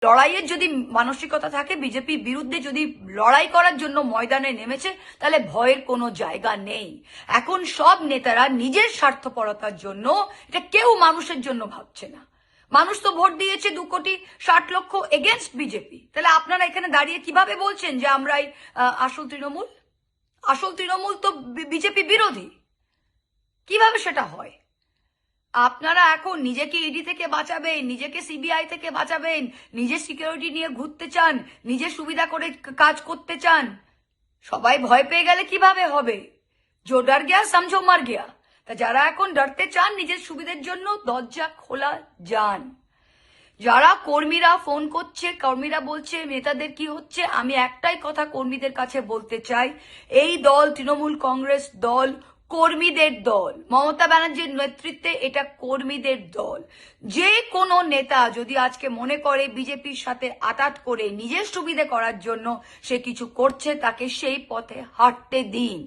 লড়াইয়ের যদি মানসিকতা থাকে, বিজেপির বিরুদ্ধে যদি লড়াই করার জন্য ময়দানে নেমেছে, তাহলে ভয়ের কোনো জায়গা নেই। এখন সব নেতারা নিজের স্বার্থপরতার জন্য, এটা কেউ মানুষের জন্য ভাবছে না। মানুষ তো ভোট দিয়েছে 2,60,00,000 এগেনস্ট বিজেপি। তাহলে আপনারা এখানে দাঁড়িয়ে কিভাবে বলছেন যে আমরাই আসল তৃণমূল? আসল তৃণমূল তো বিজেপি বিরোধী। কিভাবে সেটা হয়? আপনারা এখন নিজেকে ইডি থেকে বাঁচাবেন, নিজেকে সিবিআই থেকে বাঁচাবেন, নিজের সিকিউরিটি নিয়ে ঘুরতে চান, নিজের সুবিধা করে কাজ করতে চান। সবাই ভয় পেয়ে গেলে কিভাবে হবে? জো ডর গিয়া সমঝো মর গিয়া। তা যারা এখন ডরতে চান নিজের সুবিধার জন্য, দরজা খোলা যান। যারা কর্মীরা ফোন করছে, কর্মীরা বলছে নেতাদের কি হচ্ছে, আমি একটাই কথা কর্মীদের কাছে বলতে চাই, এই দল তৃণমূল কংগ্রেস দল কর্মীদের দল। মমতা ব্যানার্জির নেতৃত্বে এটা কর্মীদের দল। যে কোনো নেতা যদি আজকে মনে করে বিজেপির সাথে আঁতাত করে নিজের সুবিধে করার জন্য সে কিছু করছে, তাকে সেই পথে হাঁটতে দিন।